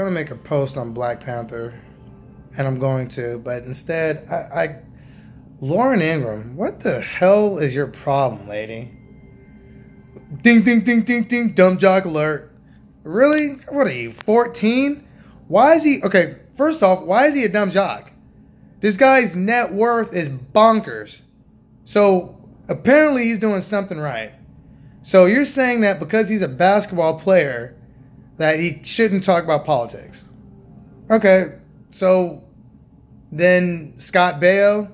I'm gonna make a post on Black Panther, and I'm going to, but instead, Lauren Ingram, what the hell is your problem, lady? Ding, ding, ding, ding, ding, dumb jock alert. Really? What are you, 14? Why is he, okay, first off, why is he a dumb jock? This guy's net worth is bonkers. So, apparently he's doing something right. So you're saying that because he's a basketball player, that he shouldn't talk about politics. Okay, so then Scott Baio,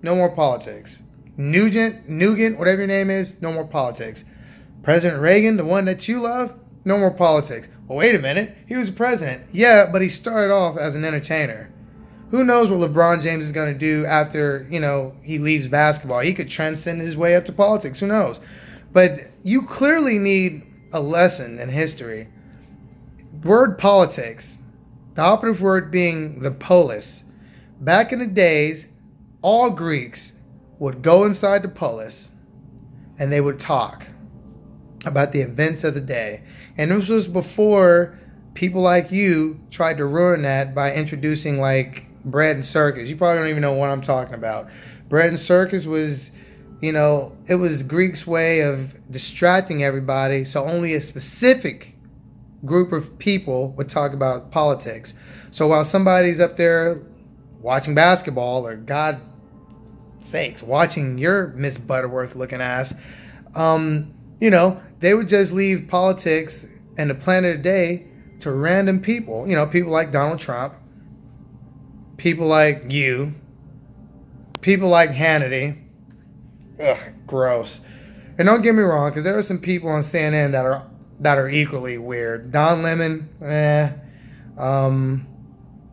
no more politics. Nugent, whatever your name is, no more politics. President Reagan, the one that you love, no more politics. Well, wait a minute, he was a president. Yeah, but he started off as an entertainer. Who knows what LeBron James is going to do after, he leaves basketball. He could transcend his way up to politics. Who knows? But you clearly need a lesson in history. Word politics, the operative word being the polis. Back in the days, all Greeks would go inside the polis and they would talk about the events of the day. And this was before people like you tried to ruin that by introducing like bread and circus. You probably don't even know what I'm talking about. Bread and circus was, it was Greeks' way of distracting everybody, so only a specific group of people would talk about politics. So while somebody's up there watching basketball, or God sakes, watching your Miss Butterworth looking ass, they would just leave politics and the planet of the day to random people. People like Donald Trump, people like you, people like Hannity. Ugh, gross. And don't get me wrong, because there are some people on CNN that are equally weird. Don Lemon,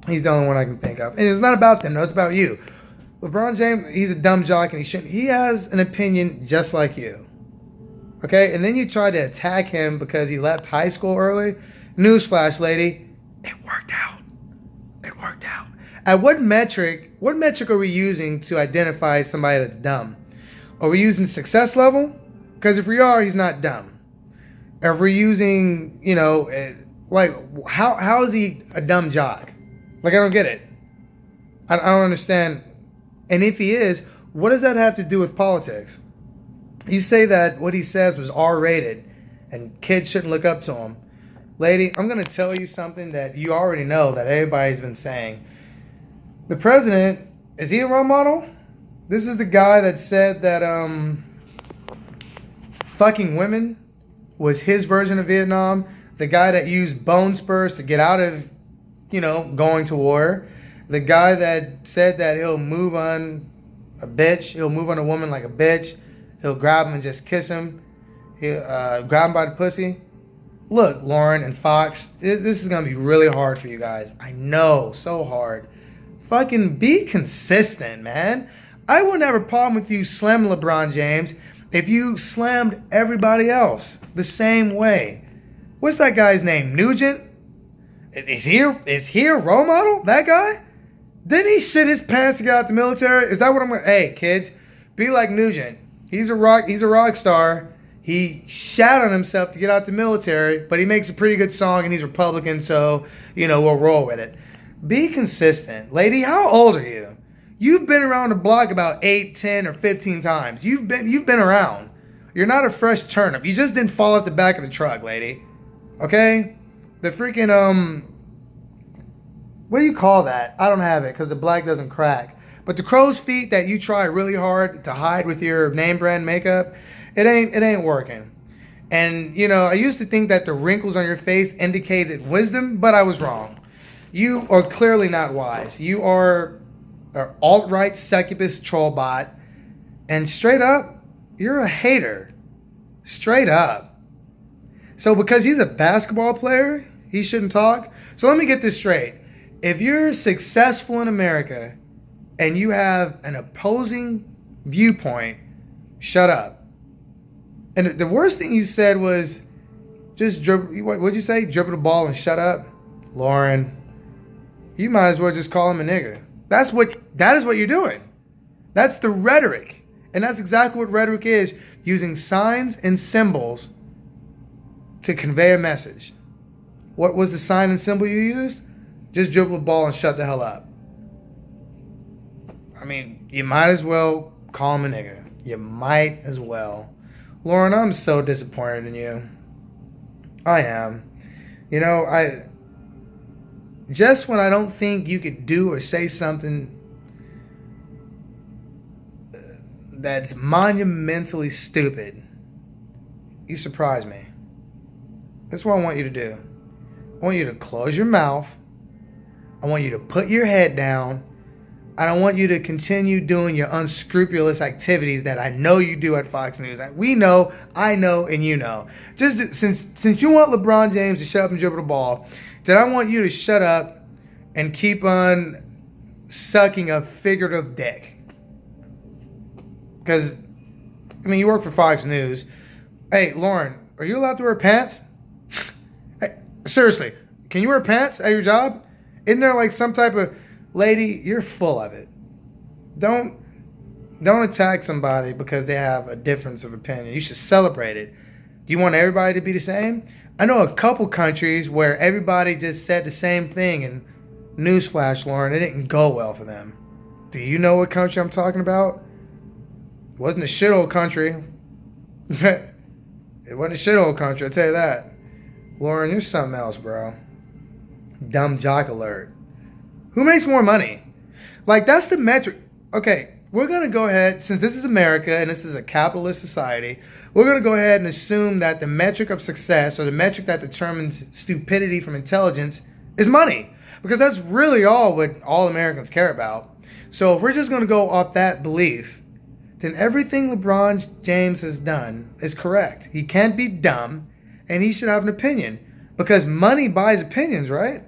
he's the only one I can think of. And it's not about them, no, it's about you. LeBron James, he's a dumb jock and he has an opinion just like you. Okay? And then you try to attack him because he left high school early. Newsflash, lady, it worked out. It worked out. At what metric are we using to identify somebody that's dumb? Are we using success level? Because if we are, he's not dumb. If we're using, how is he a dumb jock? Like, I don't get it. I don't understand. And if he is, what does that have to do with politics? You say that what he says was R-rated and kids shouldn't look up to him. Lady, I'm going to tell you something that you already know that everybody's been saying. The president, is he a role model? This is the guy that said that fucking women was his version of Vietnam. The guy that used bone spurs to get out of, going to war. The guy that said that he'll move on a bitch. He'll move on a woman like a bitch. He'll grab him and just kiss him. He'll grab him by the pussy. Look, Lauren and Fox, this is going to be really hard for you guys. I know, so hard. Fucking be consistent, man. I wouldn't have a problem with you slamming LeBron James if you slammed everybody else the same way. What's that guy's name? Nugent? Is he a role model? That guy? Didn't he shit his pants to get out the military? Is that what I'm gonna... Hey, kids, be like Nugent. He's a rock star. He shat on himself to get out the military, but he makes a pretty good song and he's Republican, so, we'll roll with it. Be consistent. Lady, how old are you? You've been around the block about 8, 10, or 15 times. You've been around. You're not a fresh turnip. You just didn't fall out the back of the truck, lady. Okay? The freaking, what do you call that? I don't have it because the black doesn't crack. But the crow's feet that you try really hard to hide with your name brand makeup, it ain't working. And, I used to think that the wrinkles on your face indicated wisdom, but I was wrong. You are clearly not wise. You are an alt-right succubus troll bot. And straight up, you're a hater. Straight up. So because he's a basketball player, he shouldn't talk? So let me get this straight. If you're successful in America and you have an opposing viewpoint, shut up. And the worst thing you said was just what'd you say? Dribble the ball and shut up? Lauren, you might as well just call him a nigger. That is what you're doing. That's the rhetoric. And that's exactly what rhetoric is, using signs and symbols to convey a message. What was the sign and symbol you used? Just dribble the ball and shut the hell up. I mean, you might as well call him a nigga. You might as well. Lauren, I'm so disappointed in you. I am. You know, just when I don't think you could do or say something that's monumentally stupid, you surprise me. That's what I want you to do. I want you to close your mouth. I want you to put your head down. I don't want you to continue doing your unscrupulous activities that I know you do at Fox News. We know, I know, and you know. Just since you want LeBron James to shut up and dribble the ball, then I want you to shut up and keep on sucking a figurative dick. Because, I mean, you work for Fox News. Hey, Lauren, are you allowed to wear pants? Hey, seriously, can you wear pants at your job? Isn't there like some type of... Lady, you're full of it. Don't attack somebody because they have a difference of opinion. You should celebrate it. Do you want everybody to be the same? I know a couple countries where everybody just said the same thing, and newsflash, Lauren, it didn't go well for them. Do you know what country I'm talking about? It wasn't a shithole country. It wasn't a shithole country, I'll tell you that. Lauren, you're something else, bro. Dumb jock alert. Who makes more money? Like, that's the metric. Okay, we're going to go ahead, since this is America and this is a capitalist society, we're going to go ahead and assume that the metric of success, or the metric that determines stupidity from intelligence, is money. Because that's really all what all Americans care about. So if we're just going to go off that belief, then everything LeBron James has done is correct. He can't be dumb, and he should have an opinion. Because money buys opinions, right?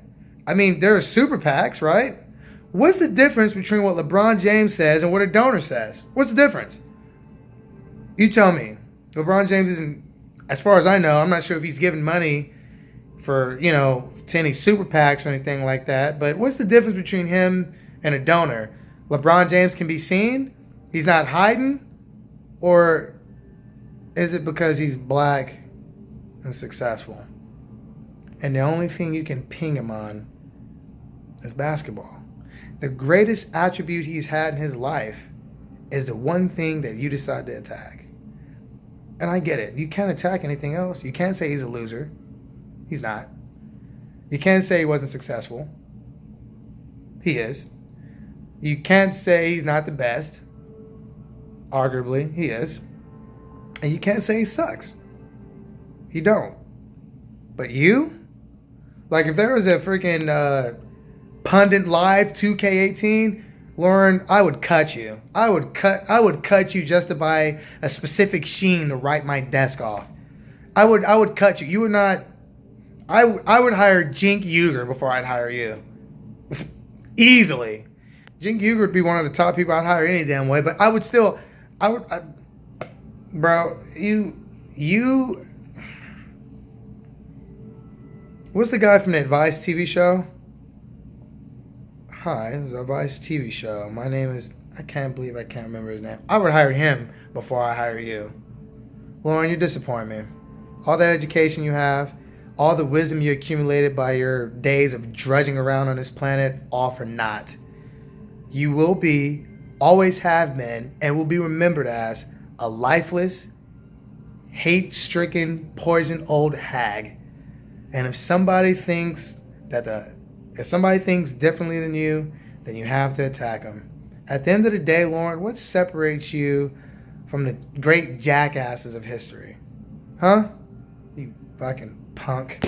I mean, there are super PACs, right? What's the difference between what LeBron James says and what a donor says? What's the difference? You tell me. LeBron James isn't, as far as I know, I'm not sure if he's giving money for, to any super PACs or anything like that. But what's the difference between him and a donor? LeBron James can be seen? He's not hiding? Or is it because he's black and successful? And the only thing you can ping him on is basketball. The greatest attribute he's had in his life is the one thing that you decide to attack. And I get it. You can't attack anything else. You can't say he's a loser. He's not. You can't say he wasn't successful. He is. You can't say he's not the best. Arguably, he is. And you can't say he sucks. He don't. But you? Like, if there was a freaking Pundit Live 2K18, Lauren, I would cut you. I would cut you just to buy a specific sheen to wipe my desk off. I would cut you. You would not. I would hire Jink Uger before I'd hire you. Easily. Jink Uger would be one of the top people I'd hire any damn way. But I would still. Bro, you. What's the guy from the Advice TV show? Hi, this is Advice TV show. My name is... I can't believe I can't remember his name. I would hire him before I hire you. Lauren, you disappoint me. All that education you have, all the wisdom you accumulated by your days of drudging around on this planet, all for naught. You will be, always have been, and will be remembered as a lifeless, hate-stricken, poison old hag. And if somebody thinks differently than you, then you have to attack them. At the end of the day, Lauren, what separates you from the great jackasses of history? Huh? You fucking punk.